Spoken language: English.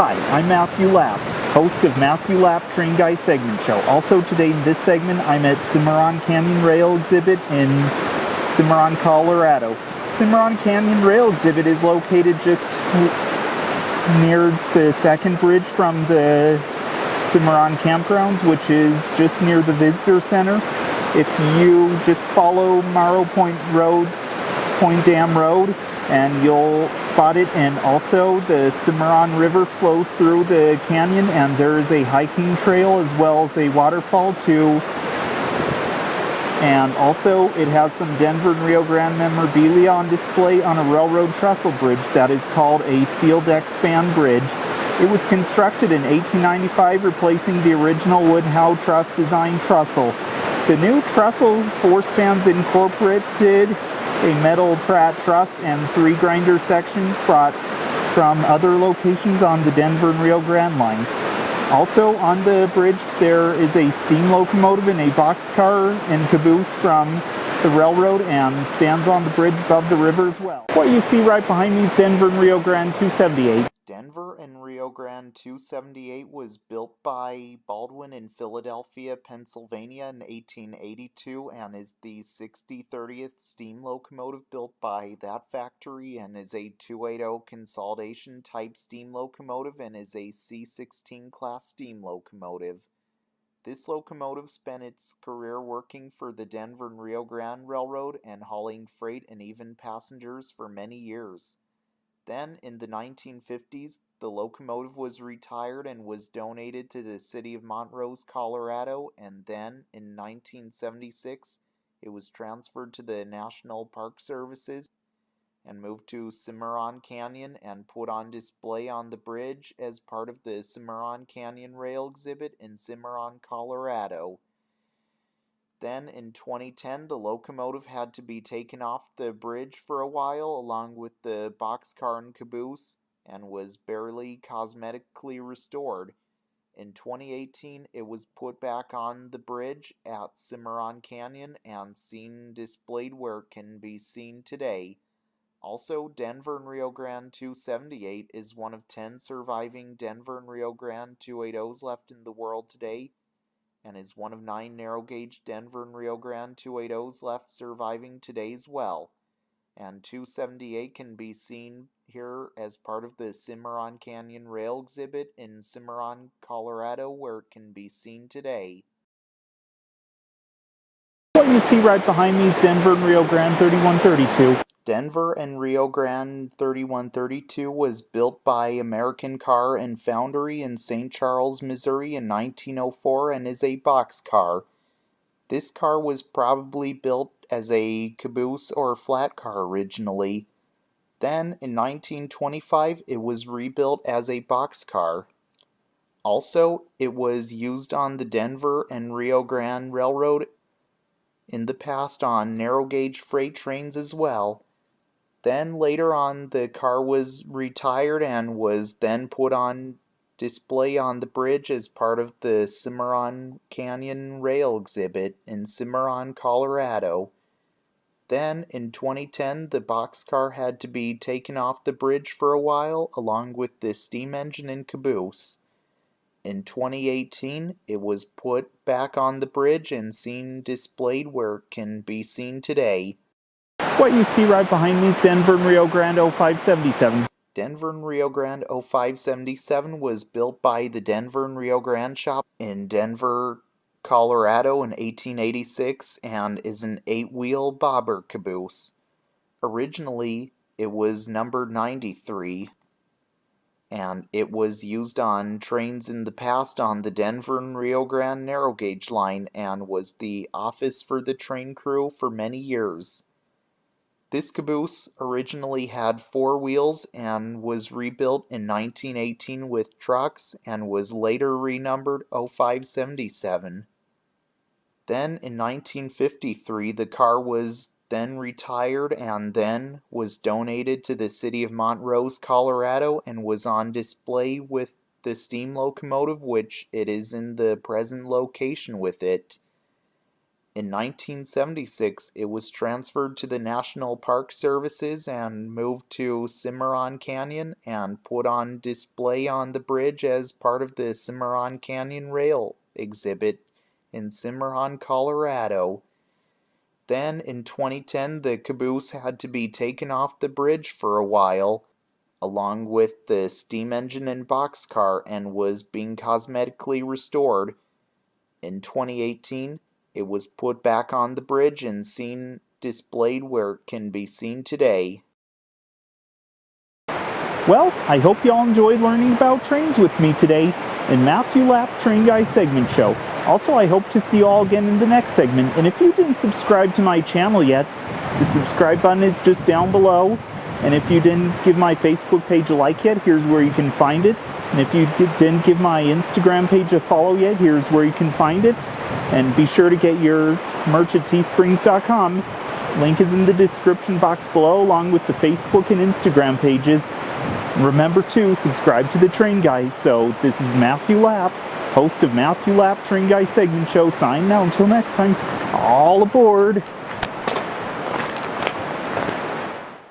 Hi, I'm Matthew Lapp, host of Matthew Lapp Train Guy Segment Show. Also today in this segment, I'm at Cimarron Canyon Rail Exhibit in Cimarron, Colorado. Cimarron Canyon Rail Exhibit is located just near the second bridge from the Cimarron Campgrounds, which is just near the Visitor Center. If you just follow Morrow Point Dam Road, and you'll spot it. And also the Cimarron River flows through the canyon, and there is a hiking trail as well as a waterfall too. And also it has some Denver and Rio Grande memorabilia on display on a railroad trestle bridge that is called a steel deck span bridge. It was constructed in 1895, replacing the original wood Howe truss design trestle. The new trestle four spans incorporated a metal Pratt truss and 3 grinder sections brought from other locations on the Denver and Rio Grande line. Also on the bridge there is a steam locomotive and a boxcar and caboose from the railroad, and stands on the bridge above the river as well. What you see right behind me is Denver and Rio Grande 278. Denver and Rio Grande 278 was built by Baldwin in Philadelphia, Pennsylvania in 1882, and is the 60/30th steam locomotive built by that factory, and is a 280 consolidation type steam locomotive, and is a C16 class steam locomotive. This locomotive spent its career working for the Denver and Rio Grande Railroad and hauling freight and even passengers for many years. Then, in the 1950s, the locomotive was retired and was donated to the city of Montrose, Colorado, and then, in 1976, it was transferred to the National Park Services and moved to Cimarron Canyon and put on display on the bridge as part of the Cimarron Canyon Rail Exhibit in Cimarron, Colorado. Then, in 2010, the locomotive had to be taken off the bridge for a while, along with the boxcar and caboose, and was barely cosmetically restored. In 2018, it was put back on the bridge at Cimarron Canyon and seen displayed where it can be seen today. Also, Denver and Rio Grande 278 is one of 10 surviving Denver and Rio Grande 280s left in the world today, and is one of 9 narrow-gauge Denver and Rio Grande 280s left surviving today as well. And 278 can be seen here as part of the Cimarron Canyon Rail Exhibit in Cimarron, Colorado, where it can be seen today. What you see right behind me is Denver and Rio Grande 3132. Denver and Rio Grande 3132 was built by American Car and Foundry in St. Charles, Missouri in 1904 and is a boxcar. This car was probably built as a caboose or flat car originally. Then, in 1925, it was rebuilt as a boxcar. Also, it was used on the Denver and Rio Grande Railroad in the past on narrow-gauge freight trains as well. Then later on, the car was retired and was then put on display on the bridge as part of the Cimarron Canyon Rail Exhibit in Cimarron, Colorado. Then, in 2010, the boxcar had to be taken off the bridge for a while, along with the steam engine and caboose. In 2018, it was put back on the bridge and seen displayed where it can be seen today. What you see right behind me is Denver and Rio Grande 0577. Denver and Rio Grande 0577 was built by the Denver and Rio Grande shop in Denver, Colorado in 1886 and is an 8-wheel bobber caboose. Originally, it was numbered 93, and it was used on trains in the past on the Denver and Rio Grande narrow gauge line and was the office for the train crew for many years. This caboose originally had 4 wheels and was rebuilt in 1918 with trucks and was later renumbered 0577. Then in 1953 the car was then retired and then was donated to the city of Montrose, Colorado, and was on display with the steam locomotive, which it is in the present location with it. In 1976, it was transferred to the National Park Services and moved to Cimarron Canyon and put on display on the bridge as part of the Cimarron Canyon Rail exhibit in Cimarron, Colorado. Then, in 2010, the caboose had to be taken off the bridge for a while, along with the steam engine and boxcar, and was being cosmetically restored. In 2018, it was put back on the bridge and seen displayed where it can be seen today. Well, I hope you all enjoyed learning about trains with me today in Matthew Lapp Train Guy segment show. Also, I hope to see you all again in the next segment. And if you didn't subscribe to my channel yet, the subscribe button is just down below. And if you didn't give my Facebook page a like yet, here's where you can find it. And if you didn't give my Instagram page a follow yet, here's where you can find it. And be sure to get your merch at teesprings.com. Link is in the description box below, along with the Facebook and Instagram pages. Remember to subscribe to the Train Guy. So this is Matthew Lapp, host of Matthew Lapp Train Guy segment show, signing out until next time. All aboard!